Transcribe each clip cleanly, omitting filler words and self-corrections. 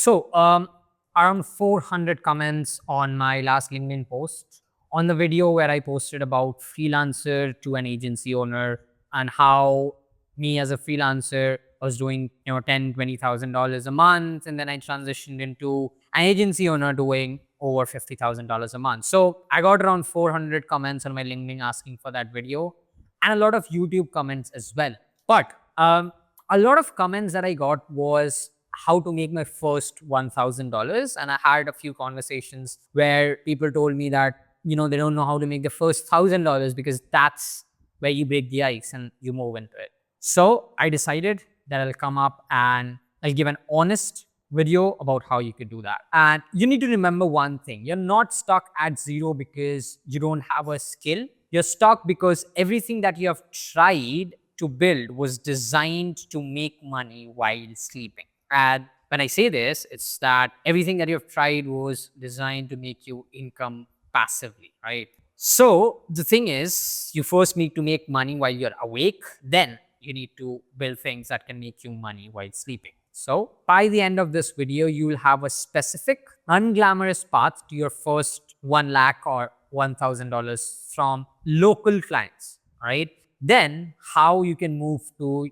Around 400 comments on my last LinkedIn post on the video where I posted about freelancer to an agency owner and how me as a freelancer was doing, $10,000-$20,000 a month, and then I transitioned into an agency owner doing over $50,000 a month. So I got around 400 comments on my LinkedIn asking for that video, and a lot of YouTube comments as well. But a lot of comments that I got was how to make my first $1,000. And I had a few conversations where people told me that, they don't know how to make the first $1,000 because that's where you break the ice and you move into it. So I decided that I'll come up and I'll give an honest video about how you could do that. And you need to remember one thing. You're not stuck at zero because you don't have a skill. You're stuck because everything that you have tried to build was designed to make money while sleeping. And when I say this, it's that everything that you've tried was designed to make you income passively, right? So the thing is, you first need to make money while you're awake. Then you need to build things that can make you money while sleeping. So by the end of this video, you will have a specific, unglamorous path to your first 1 lakh or $1,000 from local clients, right? Then how you can move to,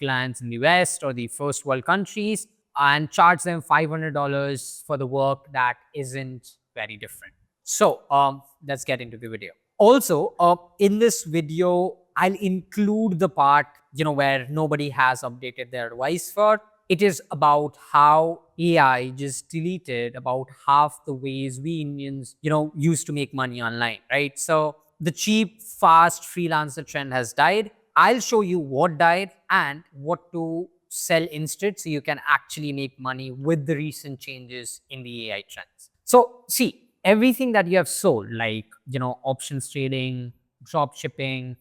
clients in the West or the first world countries and charge them $500 for the work that isn't very different. So let's get into the video. Also, in this video, I'll include the part, where nobody has updated their advice for. It is about how AI just deleted about half the ways we Indians, used to make money online, right? So the cheap, fast freelancer trend has died. I'll show you what died and what to sell instead so you can actually make money with the recent changes in the AI trends. So see, everything that you have sold, like, options trading, drop shipping,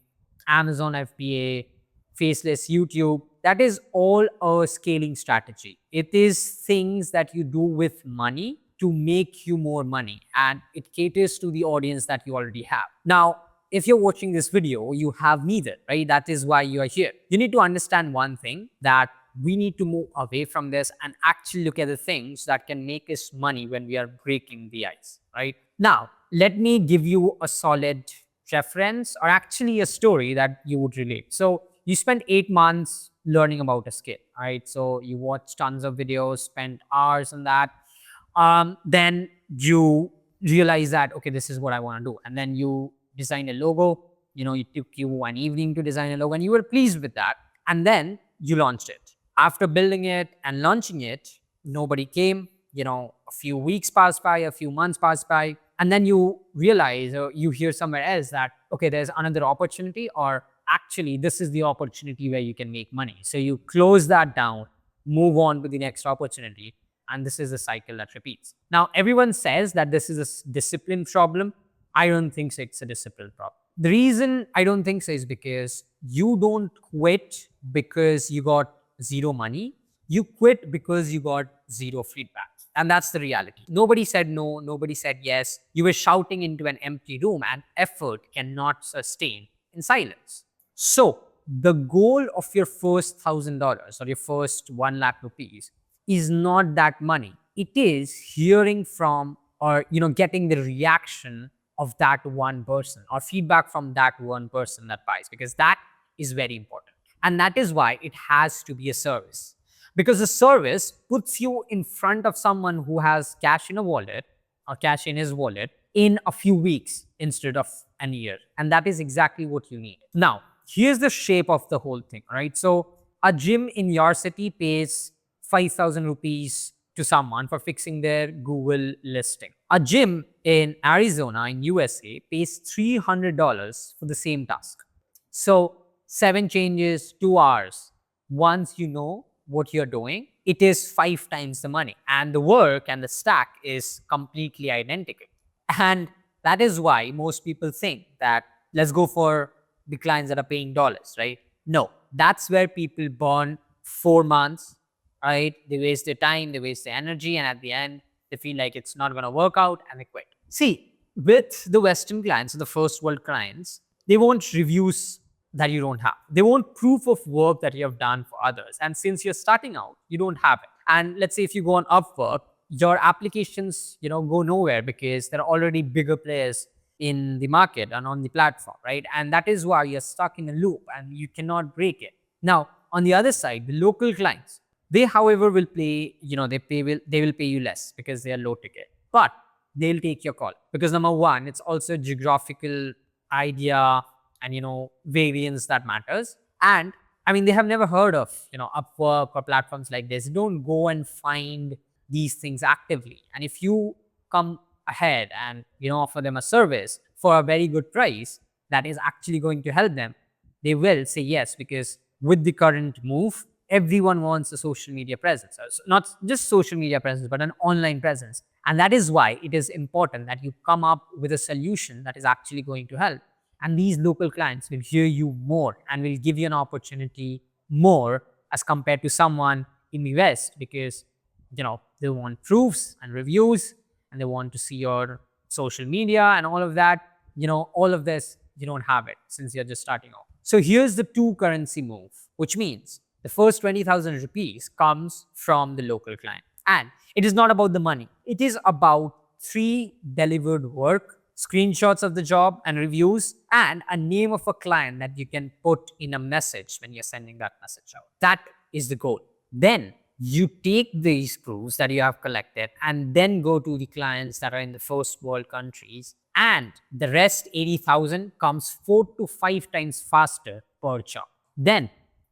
Amazon FBA, Faceless, YouTube, that is all a scaling strategy. It is things that you do with money to make you more money, and it caters to the audience that you already have. Now, if you're watching this video, you have neither, right? That is why you are here. You need to understand one thing, that we need to move away from this and actually look at the things that can make us money when we are breaking the ice, right? Now, let me give you a solid reference, or actually a story that you would relate. So you spent 8 months learning about a skill, right? So you watch tons of videos, spent hours on that. Then you realize that, okay, this is what I want to do. And then you design a logo. It took you an evening to design a logo and you were pleased with that. And then you launched it. After building it and launching it, nobody came. A few weeks passed by, a few months passed by. And then you realize, or you hear somewhere else that, okay, there's another opportunity, or actually this is the opportunity where you can make money. So you close that down, move on to the next opportunity. And this is a cycle that repeats. Now, everyone says that this is a discipline problem. I don't think so. It's a discipline problem. The reason I don't think so is because you don't quit because you got zero money. You quit because you got zero feedback. And that's the reality. Nobody said no. Nobody said yes. You were shouting into an empty room, and effort cannot sustain in silence. So the goal of your first $1,000 or your first 1 lakh rupees is not that money. It is hearing from, or getting the reaction of that one person, or feedback from that one person that buys, because that is very important. And that is why it has to be a service, because the service puts you in front of someone who has cash in a wallet, or cash in his wallet, in a few weeks instead of an year. And that is exactly what you need. Now, here's the shape of the whole thing, right? So a gym in your city pays 5,000 rupees to someone for fixing their Google listing. A gym in Arizona, in USA, pays $300 for the same task. So 7 changes, 2 hours. Once you know what you're doing, it is 5 times the money. And the work and the stack is completely identical. And that is why most people think that let's go for the clients that are paying dollars, right? No, that's where people burn 4 months, right? They waste their time, they waste their energy, and at the end, they feel like it's not going to work out and they quit. See, with the Western clients, the first world clients, they want reviews that you don't have. They want proof of work that you have done for others. And since you're starting out, you don't have it. And let's say if you go on Upwork, your applications, go nowhere because there are already bigger players in the market and on the platform, right? And that is why you're stuck in a loop and you cannot break it. Now, on the other side, the local clients, they, however, will pay, they will pay you less because they are low ticket. But they'll take your call because number one, it's also geographical idea and variance that matters. And I mean, they have never heard of Upwork or platforms like this. Don't go and find these things actively. And if you come ahead and offer them a service for a very good price that is actually going to help them, they will say yes, because with the current move, everyone wants a social media presence. So not just social media presence, but an online presence. And that is why it is important that you come up with a solution that is actually going to help. And these local clients will hear you more and will give you an opportunity more as compared to someone in the West, because they want proofs and reviews and they want to see your social media and all of that. All of this, you don't have it since you're just starting off. So here's the two currency move, which means the first 20,000 rupees comes from the local client. And it is not about the money. It is about 3 delivered work, screenshots of the job and reviews, and a name of a client that you can put in a message when you're sending that message out. That is the goal. Then you take these proofs that you have collected and then go to the clients that are in the first world countries, and the rest 80,000 comes 4 to 5 times faster per job. Then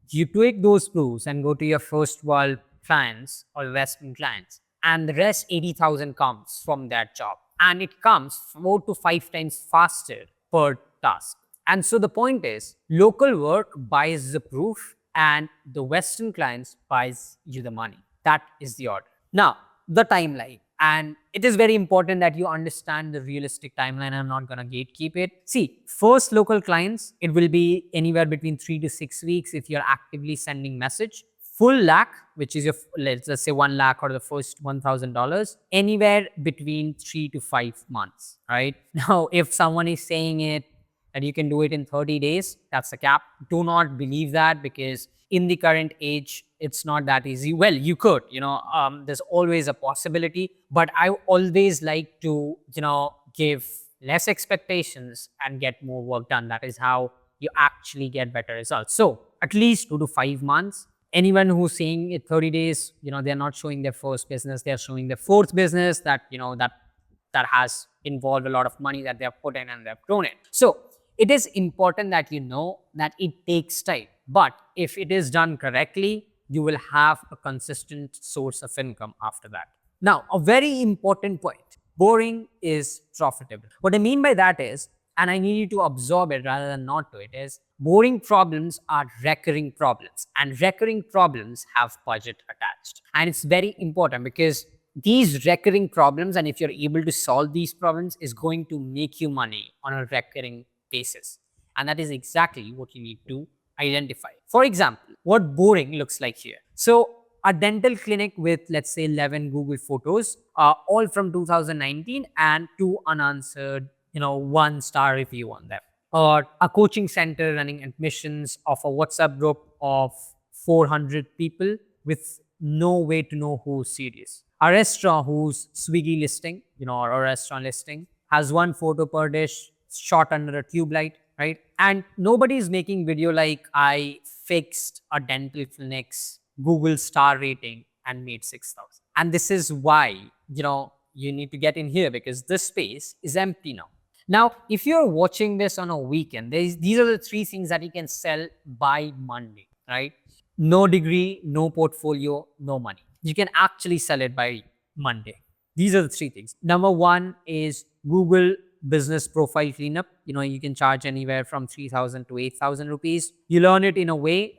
you take those proofs and go to your first world clients or Western clients, and the rest 80,000 comes from that job, and it comes 4 to 5 times faster per task. And so the point is, local work buys the proof and the Western clients buys you the money. That is the order. Now, the timeline. And it is very important that you understand the realistic timeline. I'm not going to gatekeep it. See, first local clients, it will be anywhere between 3 to 6 weeks if you're actively sending message. Full lakh, which is your, let's say 1 lakh or the first $1,000, anywhere between 3 to 5 months, right? Now, if someone is saying it that you can do it in 30 days, that's the cap. Do not believe that, because in the current age, it's not that easy. Well, you could, there's always a possibility, but I always like to, give less expectations and get more work done. That is how you actually get better results. So at least 2 to 5 months. Anyone who's saying it 30 days, they're not showing their first business, they're showing their fourth business that, that has involved a lot of money that they have put in and they've grown it. So it is important that you know that it takes time, but if it is done correctly, you will have a consistent source of income after that. Now, a very important point, boring is profitable. What I mean by that is, and I need you to absorb it rather than not do it, is boring problems are recurring problems, and recurring problems have budget attached. And it's very important because these recurring problems, and if you're able to solve these problems, is going to make you money on a recurring basis. And that is exactly what you need to identify. For example, what boring looks like here. So a dental clinic with, let's say, 11 Google photos, all from 2019, and 2 unanswered, 1-star review on them. Or a coaching center running admissions of a WhatsApp group of 400 people with no way to know who's serious. A restaurant whose Swiggy listing, or a restaurant listing, has 1 photo per dish shot under a tube light, right? And nobody is making video like, I fixed a dental clinic's Google star rating and made 6,000. And this is why, you need to get in here, because this space is empty now. Now, if you're watching this on a weekend, these are the 3 things that you can sell by Monday, right? No degree, no portfolio, no money. You can actually sell it by Monday. These are the 3 things. Number 1 is Google business profile cleanup. You can charge anywhere from 3,000 to 8,000 rupees. You learn it in a way,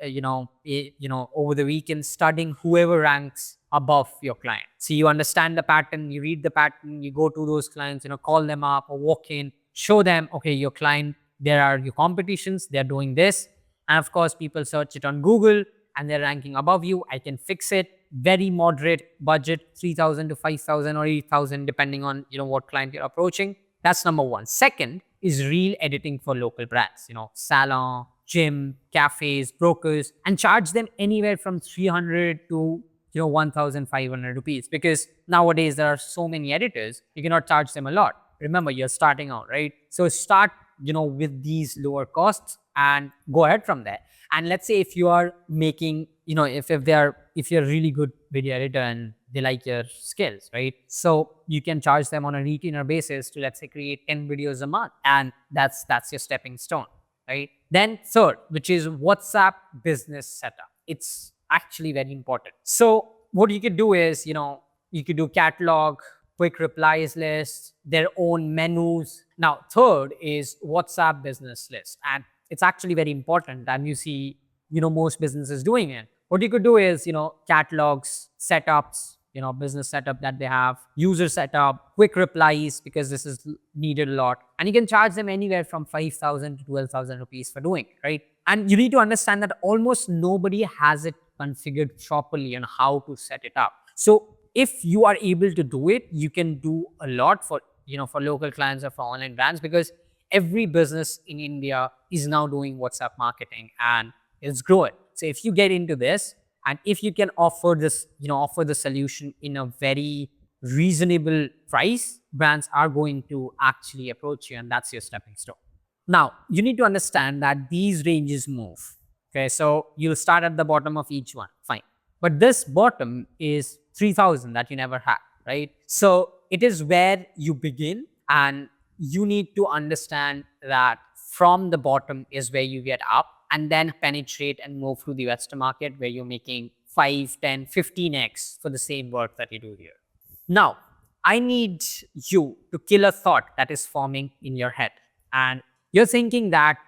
over the weekend, studying whoever ranks above your client. So you understand the pattern, you read the pattern, you go to those clients, call them up or walk in, show them, okay, your client, there are your competitions, they're doing this. And of course, people search it on Google and they're ranking above you. I can fix it. Very moderate budget, 3,000 to 5,000 or 8,000, depending on, what client you're approaching. That's number 1. Second is reel editing for local brands, salon, gym, cafes, brokers, and charge them anywhere from 300 to 1,500 rupees, because nowadays there are so many editors, you cannot charge them a lot. Remember, you're starting out, right? So start, with these lower costs and go ahead from there. And let's say if you are making, if you're a really good video editor and they like your skills, right? So you can charge them on a retainer basis to, let's say, create 10 videos a month, and that's your stepping stone, right? Then third, which is WhatsApp business setup. It's actually very important. So what you could do is, you could do catalog, quick replies list, their own menus. Now, third is WhatsApp business list. And it's actually very important. And you see, most businesses doing it. What you could do is, catalogs, setups, business setup that they have, user setup, quick replies, because this is needed a lot. And you can charge them anywhere from 5,000 to 12,000 rupees for doing it, right? And you need to understand that almost nobody has it configured properly on how to set it up. So if you are able to do it, you can do a lot for, for local clients or for online brands, because every business in India is now doing WhatsApp marketing and it's growing. So if you get into this, and if you can offer this, offer the solution in a very reasonable price, brands are going to actually approach you, and that's your stepping stone. Now, you need to understand that these ranges move. Okay, so you'll start at the bottom of each one, fine. But this bottom is 3,000 that you never had, right? So it is where you begin, and you need to understand that from the bottom is where you get up, and then penetrate and move through the Western market where you're making 5, 10, 15x for the same work that you do here. Now, I need you to kill a thought that is forming in your head. And you're thinking that,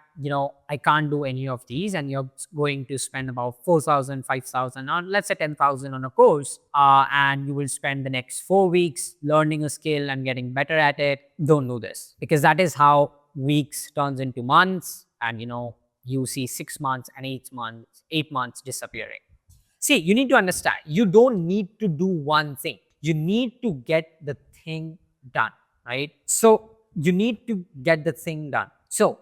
I can't do any of these, and you're going to spend about 4,000, 5,000, or let's say 10,000 on a course, and you will spend the next 4 weeks learning a skill and getting better at it. Don't do this, because that is how weeks turns into months, and you see 6 months and 8 months disappearing. See, you need to understand, you don't need to do one thing. You need to get the thing done, right? So you need to get the thing done. So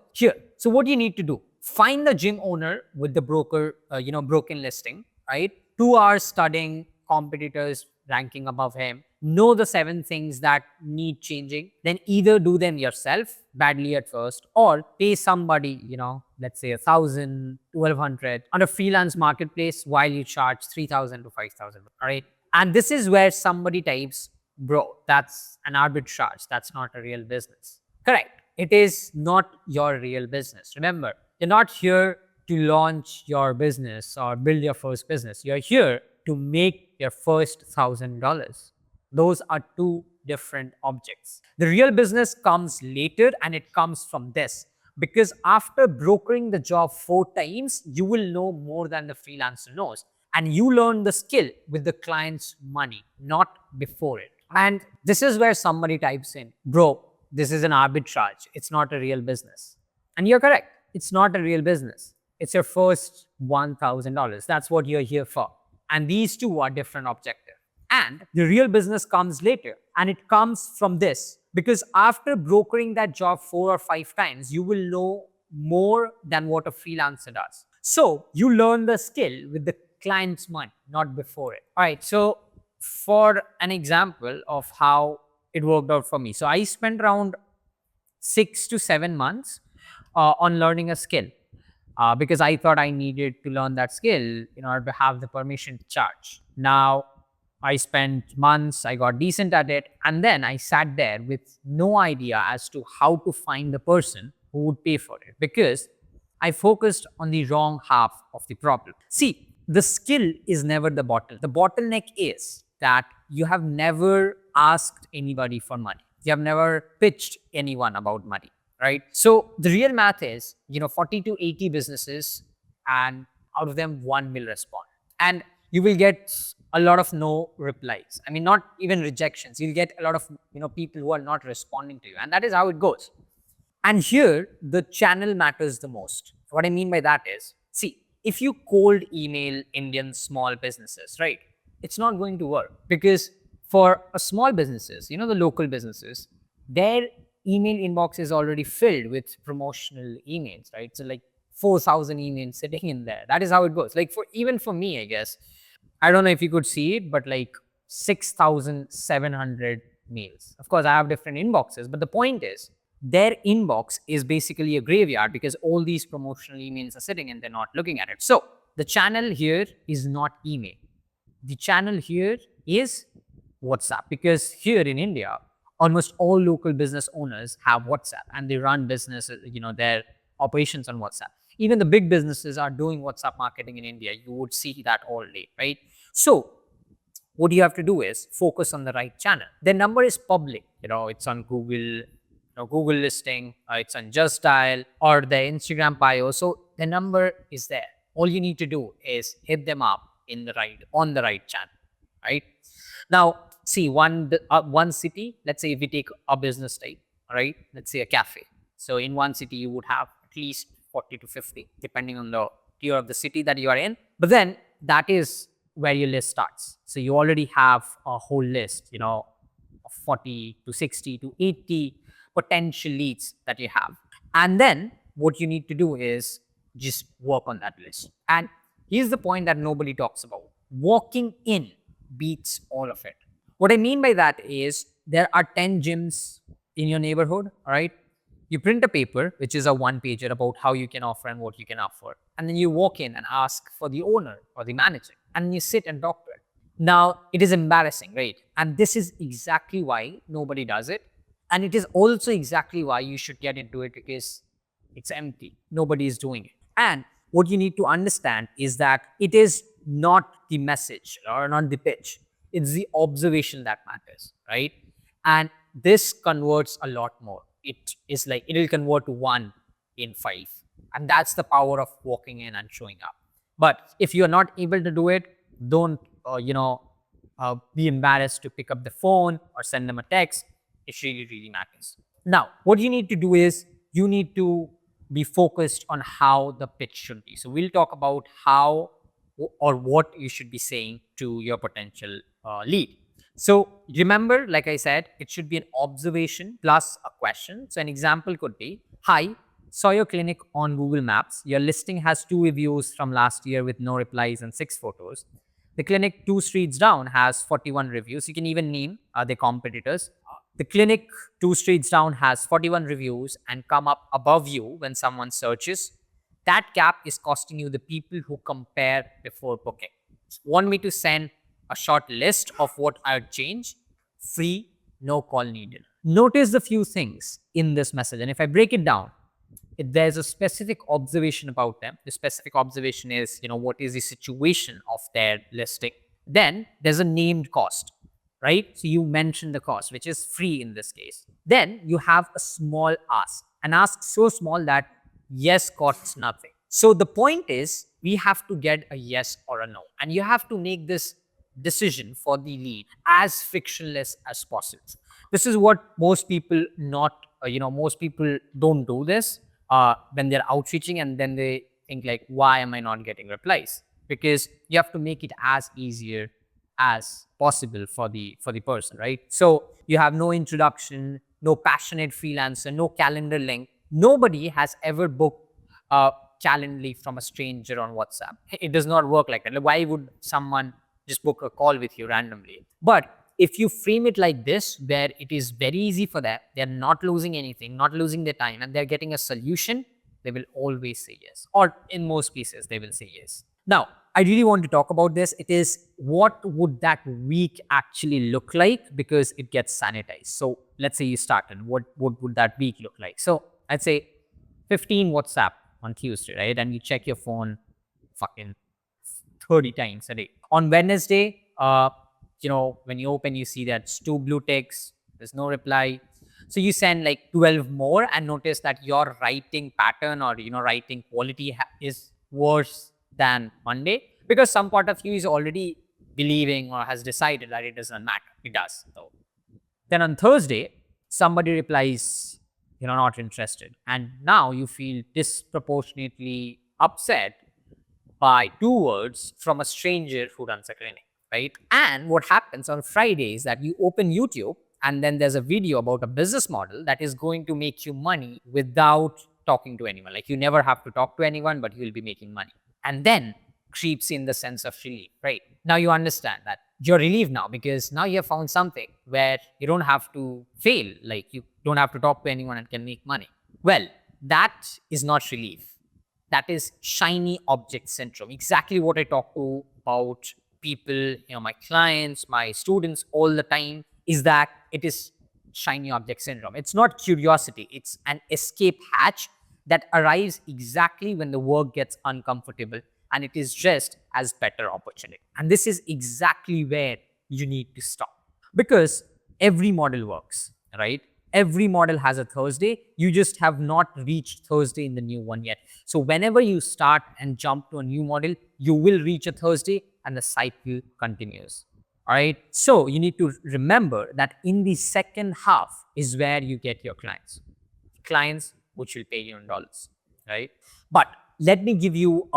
what do you need to do? Find the gym owner with the broken listing, right? 2 hours studying competitors ranking above him. Know the 7 things that need changing. Then either do them yourself badly at first, or pay somebody, let's say 1,000, 1,200 on a freelance marketplace while you charge 3,000 to 5,000, all right? And this is where somebody types, bro, that's an arbitrage. That's not a real business. Correct. It is not your real business. Remember, you're not here to launch your business or build your first business. You're here to make your first $1,000. Those are 2 different objects. The real business comes later, and it comes from this. Because after brokering the job 4 times, you will know more than the freelancer knows. And you learn the skill with the client's money, not before it. And this is where somebody types in, bro, this is an arbitrage. It's not a real business. And you're correct. It's not a real business. It's your first $1,000. That's what you're here for. And these 2 are different objectives. And the real business comes later. And it comes from this. Because after brokering that job 4 or 5 times, you will know more than what a freelancer does. So you learn the skill with the client's money, not before it. All right. So for an example of how it worked out for me. So I spent around 6 to 7 months on learning a skill because I thought I needed to learn that skill in order to have the permission to charge. Now, I spent months, I got decent at it, and then I sat there with no idea as to how to find the person who would pay for it, because I focused on the wrong half of the problem. See, the skill is never the bottleneck. The bottleneck is that you have never asked anybody for money. You have never pitched anyone about money, right? So the real math is, 40 to 80 businesses, and out of them, 1 will respond. And you will get a lot of no replies. I mean, not even rejections. You'll get a lot of, people who are not responding to you. And that is how it goes. And here, the channel matters the most. What I mean by that is, see, if you cold email Indian small businesses, right, it's not going to work, because for a small businesses, the local businesses, their email inbox is already filled with promotional emails, right? So like 4,000 emails sitting in there. That is how it goes. Like even for me, I guess, I don't know if you could see it, but like 6,700 mails. Of course, I have different inboxes, but the point is, their inbox is basically a graveyard because all these promotional emails are sitting and they're not looking at it. So the channel here is not email. The channel here is WhatsApp, because here in India, almost all local business owners have WhatsApp and they run businesses, their operations on WhatsApp. Even the big businesses are doing WhatsApp marketing in India. You would see that all day, right? So what you have to do is focus on the right channel. Their number is public. It's on Google, Google listing, it's on Just Dial or their Instagram bio. So the number is there. All you need to do is hit them up on the right channel, right? Now, see, one city, let's say if we take a business type, right? Let's say a cafe. So in one city, you would have at least 40 to 50, depending on the tier of the city that you are in. But then that is where your list starts. So you already have a whole list, of 40 to 60 to 80 potential leads that you have. And then what you need to do is just work on that list. And here's the point that nobody talks about. Walking in beats all of it. What I mean by that is there are 10 gyms in your neighborhood, all right? You print a paper, which is a one-pager about how you can offer and what you can offer. And then you walk in and ask for the owner or the manager, and you sit and talk to it. Now, it is embarrassing, right? And this is exactly why nobody does it. And it is also exactly why you should get into it, because it's empty. Nobody is doing it. And what you need to understand is that it is not the message or not the pitch. It's the observation that matters, right? And this converts a lot more. It is like, it will convert to 1 in 5. And that's the power of walking in and showing up. But if you're not able to do it, don't, be embarrassed to pick up the phone or send them a text. It really, really matters. Now, what you need to do is you need to be focused on how the pitch should be. So we'll talk about how or what you should be saying to your potential lead. So remember, like I said, it should be an observation plus a question. So an example could be, hi, saw your clinic on Google Maps. Your listing has 2 reviews from last year with no replies and 6 photos. The clinic 2 streets down has 41 reviews. You can even name their competitors. The clinic 2 streets down has 41 reviews and come up above you when someone searches. That gap is costing you the people who compare before booking. Want me to send a short list of what I would change? Free, no call needed. Notice the few things in this message. And if I break it down, there's a specific observation about them. The specific observation is, what is the situation of their listing. Then there's a named cost, right? So you mention the cost, which is free in this case. Then you have a small ask, an ask so small that yes costs nothing. So the point is, we have to get a yes or a no. And you have to make this decision for the lead as frictionless as possible. This is what most people most people don't do this when they're outreaching, and then they think like, why am I not getting replies? Because you have to make it as easier as possible for the person, right? So you have no introduction, no passionate freelancer, no calendar link. Nobody has ever booked Calendly from a stranger on WhatsApp. It does not work like that. Why would someone just book a call with you randomly? But if you frame it like this, where it is very easy for them, they're not losing anything, not losing their time, and they're getting a solution, they will always say yes. Or in most cases, they will say yes. Now, I really want to talk about this. It is, what would that week actually look like? Because it gets sanitized. So let's say you started. What would that week look like? So I'd say 15 WhatsApp on Tuesday, right? And you check your phone fucking 30 times a day. On Wednesday, when you open, you see that's 2 blue ticks, there's no reply. So you send like 12 more, and notice that your writing pattern or, writing quality is worse than Monday, because some part of you is already believing or has decided that it doesn't matter. It does. So then on Thursday, somebody replies, not interested. And now you feel disproportionately upset by 2 words from a stranger who runs a clinic, right? And what happens on Friday is that you open YouTube, and then there's a video about a business model that is going to make you money without talking to anyone. Like, you never have to talk to anyone, but you'll be making money. And then creeps in the sense of relief, right? Now you understand that you're relieved now because now you have found something where you don't have to fail, like you don't have to talk to anyone and can make money. Well, that is not relief. That is shiny object syndrome. Exactly what I talk to about people, my clients, my students all the time is that it is shiny object syndrome. It's not curiosity. It's an escape hatch that arrives exactly when the work gets uncomfortable, and it is just as better opportunity. And this is exactly where you need to stop, because every model works, right? Every model has a Thursday. You just have not reached Thursday in the new one yet. So whenever you start and jump to a new model, you will reach a Thursday and the cycle continues. All right. So you need to remember that in the second half is where you get your clients which will pay you in dollars, right? But let me give you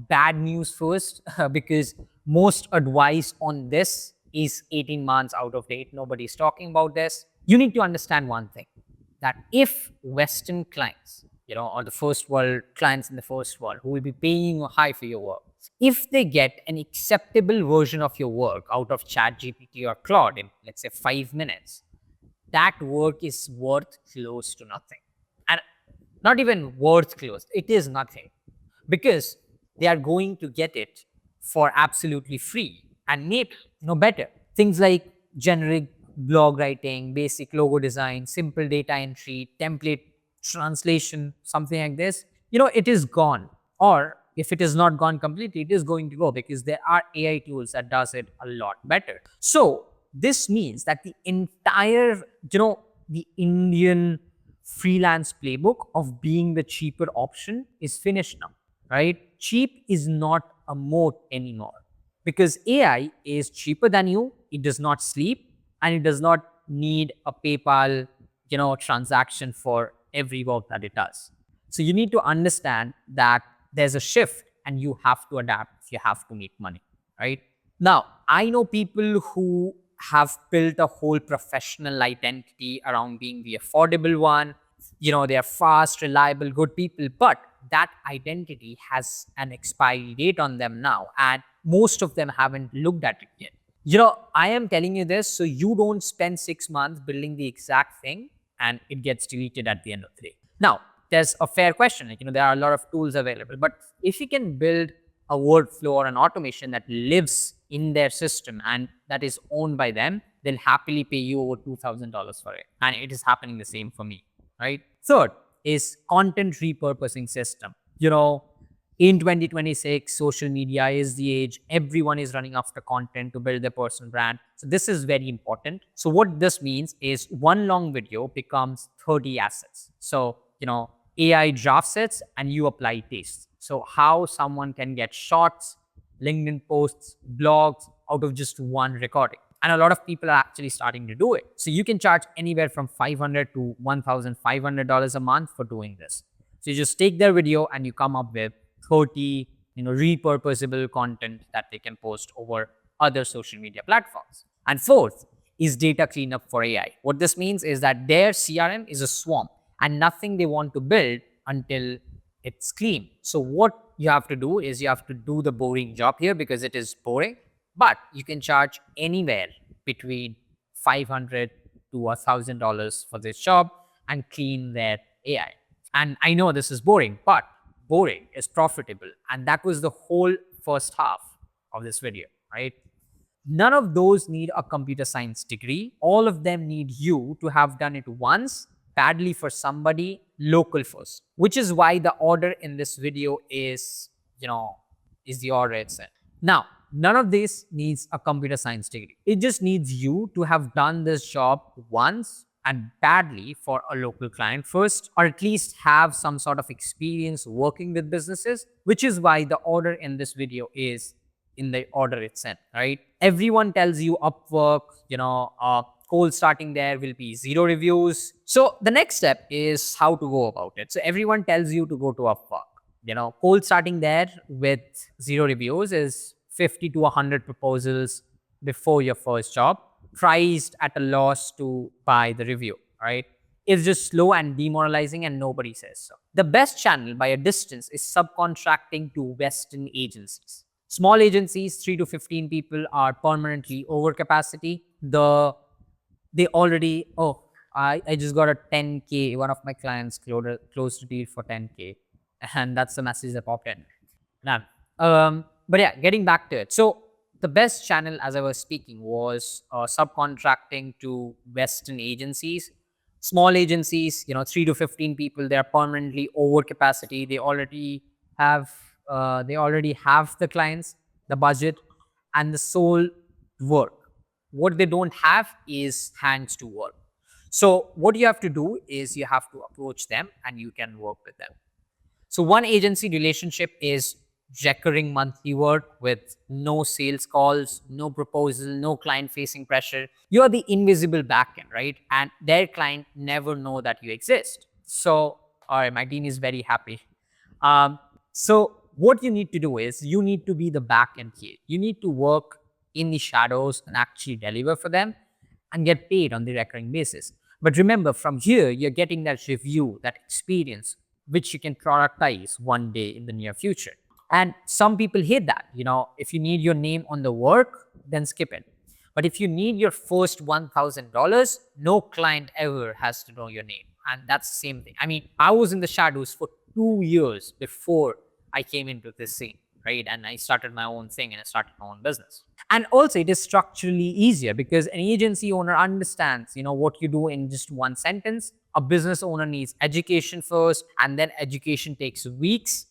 bad news first, because most advice on this is 18 months out of date. Nobody's talking about this. You need to understand one thing, that if Western clients, or the first world clients in the first world who will be paying you high for your work, if they get an acceptable version of your work out of ChatGPT or Claude in, let's say, 5 minutes, that work is worth close to nothing. And not even worth close, it is nothing, because they are going to get it for absolutely free, and maybe better things like generic blog writing, basic logo design, simple data entry, template translation, something like this, it is gone. Or if it is not gone completely, it is going to go, because there are AI tools that does it a lot better. So this means that the entire, the Indian freelance playbook of being the cheaper option is finished now, right? Cheap is not a moat anymore, because AI is cheaper than you. It does not sleep, and it does not need a PayPal, transaction for every work that it does. So you need to understand that there's a shift, and you have to adapt if you have to make money, right? Now, I know people who have built a whole professional identity around being the affordable one. They are fast, reliable, good people, but that identity has an expiry date on them now, and most of them haven't looked at it yet. I am telling you this so you don't spend 6 months building the exact thing and it gets deleted at the end of the day. Now, there's a fair question. There are a lot of tools available, but if you can build a workflow or an automation that lives in their system and that is owned by them, they'll happily pay you over $2,000 for it. And it is happening the same for me, right? Third is content repurposing system. In 2026, social media is the age. Everyone is running after content to build their personal brand. So this is very important. So what this means is one long video becomes 30 assets. So, AI drafts it and you apply tastes. So how someone can get shots, LinkedIn posts, blogs out of just one recording. And a lot of people are actually starting to do it. So you can charge anywhere from $500 to $1,500 a month for doing this. So you just take their video and you come up with 30, repurposable content that they can post over other social media platforms. And fourth is data cleanup for AI. What this means is that their CRM is a swamp and nothing they want to build until it's clean. So what you have to do is you have to do the boring job here, because it is boring, but you can charge anywhere between $500 to $1,000 for this job and clean their AI. And I know this is boring, but boring is profitable. And that was the whole first half of this video, right? None of those need a computer science degree. All of them need you to have done it once, badly for somebody, local first, which is why the order in this video is, is the order it's in. Now, none of this needs a computer science degree. It just needs you to have done this job once and badly for a local client first, or at least have some sort of experience working with businesses, which is why the order in this video is in the order it's in, right? Everyone tells you Upwork, cold starting there will be 0 reviews. So the next step is how to go about it. So everyone tells you to go to Upwork. Cold starting there with 0 reviews is 50 to 100 proposals before your first job, priced at a loss to buy the review, right? It's just slow and demoralizing, and nobody says so. The best channel by a distance is subcontracting to Western agencies. Small agencies, 3 to 15 people, are permanently over capacity. They already, oh, I just got a 10K. One of my clients closed a deal for 10K. And that's the message that popped in. Now, but yeah, getting back to it. So the best channel, as I was speaking, was subcontracting to Western agencies. Small agencies, 3 to 15 people, they are permanently over capacity. Have they already have the clients, the budget, and the sole work. What they don't have is hands to work. So what you have to do is you have to approach them and you can work with them. So one agency relationship is recurring monthly work with no sales calls, no proposal, no client facing pressure. You're the invisible backend, right? And their client never know that you exist. So, all right, my team is very happy. So what you need to do is you need to be the backend here. You need to work in the shadows and actually deliver for them and get paid on the recurring basis. But remember, from here, you're getting that review, that experience, which you can productize one day in the near future. And some people hate that. If you need your name on the work, then skip it. But if you need your first $1,000, no client ever has to know your name. And that's the same thing. I mean, I was in the shadows for 2 years before I came into this scene, right? And I started my own thing and I started my own business. And also it is structurally easier because an agency owner understands, what you do in just one sentence. A business owner needs education first, and then education takes weeks,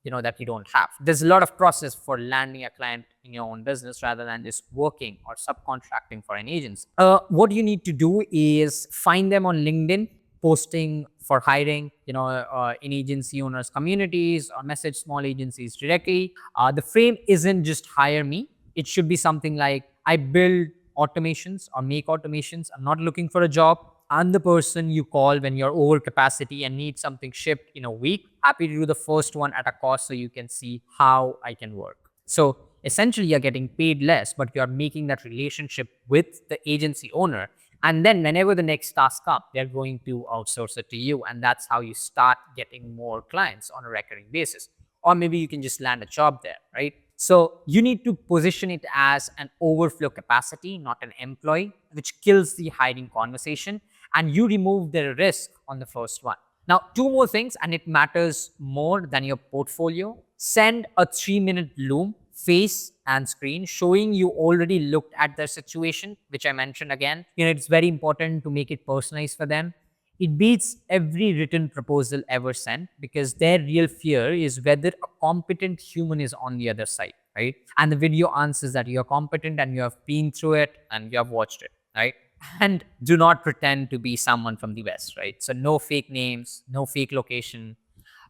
that you don't have. There's a lot of process for landing a client in your own business rather than just working or subcontracting for an agency. What you need to do is find them on LinkedIn, posting for hiring, in agency owners communities, or message small agencies directly. The frame isn't just hire me. It should be something like, I build automations or make automations. I'm not looking for a job. I'm the person you call when you're over capacity and need something shipped in a week. Happy to do the first one at a cost so you can see how I can work. So essentially, you're getting paid less, but you're making that relationship with the agency owner. And then whenever the next task comes, they're going to outsource it to you. And that's how you start getting more clients on a recurring basis. Or maybe you can just land a job there, right? So you need to position it as an overflow capacity, not an employee, which kills the hiring conversation. And you remove the risk on the first one. Now, two more things, and it matters more than your portfolio. Send a 3-minute loom, face and screen, showing you already looked at their situation, which I mentioned again. It's very important to make it personalized for them. It beats every written proposal ever sent because their real fear is whether a competent human is on the other side, right? And the video answers that you're competent and you have been through it and you have watched it, right? And do not pretend to be someone from the West, right? So no fake names, no fake location,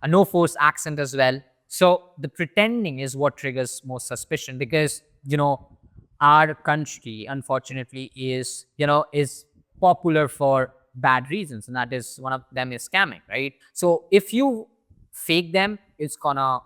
no forced accent as well. So the pretending is what triggers most suspicion because, our country, unfortunately, is popular for bad reasons. And that is one of them is scamming, right? So if you fake them, it's gonna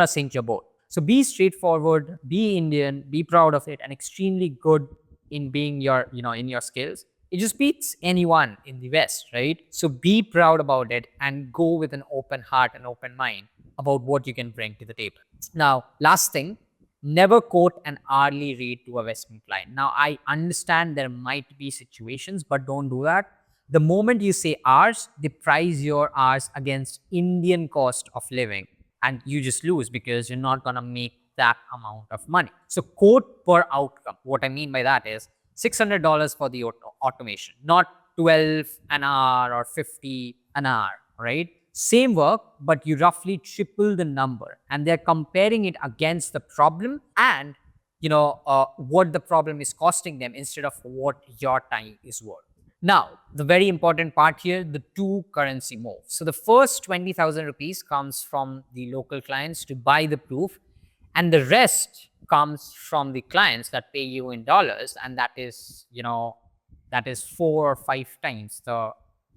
sink your boat. So be straightforward, be Indian, be proud of it, and extremely good in being in your skills. It just beats anyone in the West, right? So be proud about it and go with an open heart and open mind about what you can bring to the table. Now, last thing, never quote an hourly rate to a Western client. Now, I understand there might be situations, but don't do that. The moment you say hours, they price your hours against Indian cost of living, and you just lose because you're not going to make that amount of money. So quote per outcome. What I mean by that is $600 for the automation, not 12 an hour or 50 an hour, right? Same work, but you roughly triple the number, and they're comparing it against the problem and what the problem is costing them instead of what your time is worth. Now, the very important part here, the two currency moves. So the first 20,000 rupees comes from the local clients to buy the proof, and the rest comes from the clients that pay you in dollars, and that is 4 or 5 times the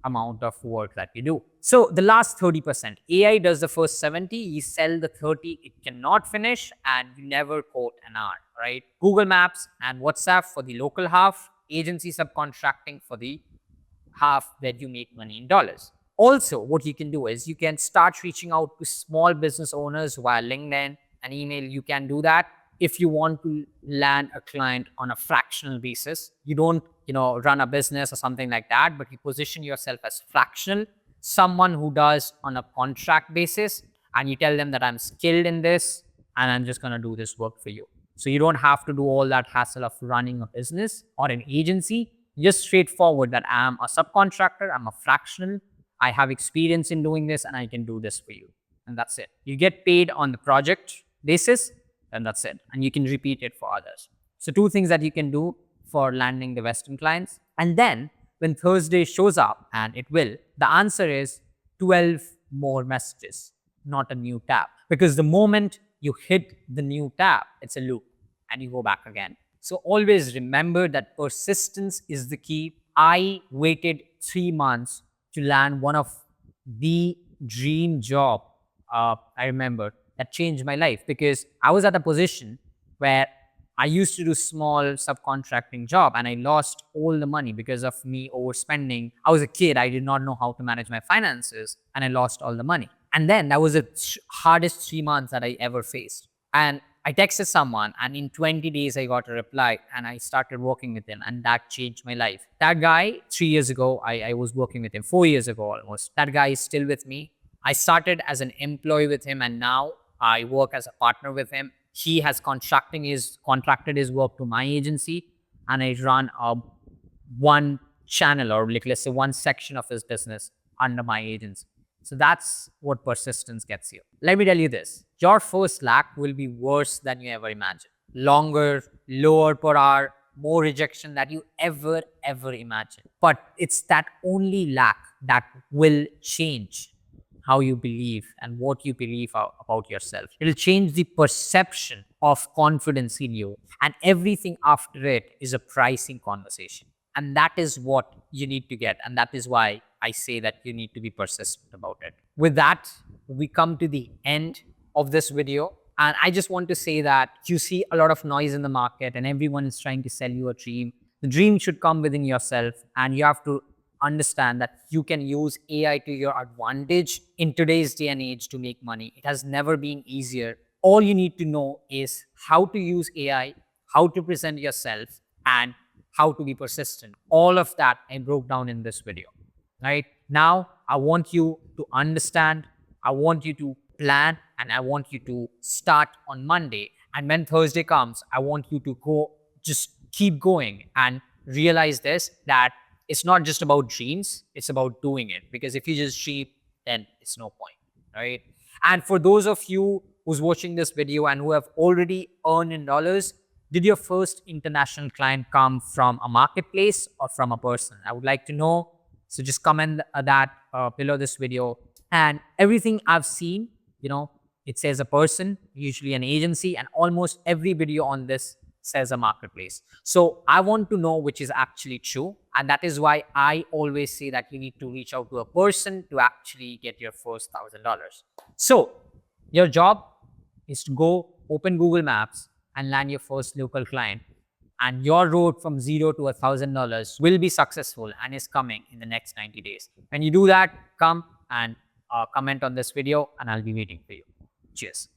amount of work that you do. So the last 30%, AI does the first 70, you sell the 30 it cannot finish, and you never quote an hour, right? Google Maps and WhatsApp for the local half, agency subcontracting for the half where you make money in dollars. Also, what you can do is you can start reaching out to small business owners via LinkedIn an email, you can do that. If you want to land a client on a fractional basis, you don't, run a business or something like that, but you position yourself as fractional, someone who does on a contract basis, and you tell them that I'm skilled in this and I'm just going to do this work for you. So you don't have to do all that hassle of running a business or an agency. Just straightforward that I'm a subcontractor, I'm a fractional, I have experience in doing this, and I can do this for you. And that's it. You get paid on the project basis, and that's it. And you can repeat it for others. So 2 things that you can do for landing the Western clients. And then when Thursday shows up, and it will, the answer is 12 more messages, not a new tab. Because the moment you hit the new tab, it's a loop and you go back again. So always remember that persistence is the key. I waited 3 months to land one of the dream job. I remember that changed my life, because I was at a position where I used to do small subcontracting job and I lost all the money because of me overspending. I was a kid. I did not know how to manage my finances and I lost all the money. And then that was the hardest 3 months that I ever faced. And I texted someone, and in 20 days, I got a reply and I started working with him, and that changed my life. That guy, 3 years ago, I was working with him, 4 years ago almost. That guy is still with me. I started as an employee with him, and now I work as a partner with him. He has contracted his work to my agency, and I run one channel, or like, let's say one section of his business under my agency. So that's what persistence gets you. Let me tell you this. Your first lakh will be worse than you ever imagined. Longer, lower per hour, more rejection than you ever imagined. But it's that only lakh that will change how you believe and what you believe about yourself. It'll change the perception of confidence in you. And everything after it is a pricing conversation. And that is what you need to get. And that is why I say that you need to be persistent about it. With that, we come to the end of this video. And I just want to say that you see a lot of noise in the market and everyone is trying to sell you a dream. The dream should come within yourself, and you have to understand that you can use AI to your advantage in today's day and age to make money. It has never been easier. All you need to know is how to use AI, how to present yourself, and how to be persistent. All of that I broke down in this video. Right? Now, I want you to understand, I want you to plan, and I want you to start on Monday. And when Thursday comes, I want you to just keep going and realize this, that it's not just about dreams, it's about doing it. Because if you just dream, then it's no point, right? And for those of you who's watching this video and who have already earned in dollars, did your first international client come from a marketplace or from a person? I would like to know. So just comment that below this video. And everything I've seen, it says a person, usually an agency, and almost every video on this says a marketplace. So I want to know which is actually true. And that is why I always say that you need to reach out to a person to actually get your first $1,000. So your job is to go open Google Maps and land your first local client. And your road from $0 to $1,000 will be successful and is coming in the next 90 days. When you do that, come and comment on this video and I'll be waiting for you. Cheers.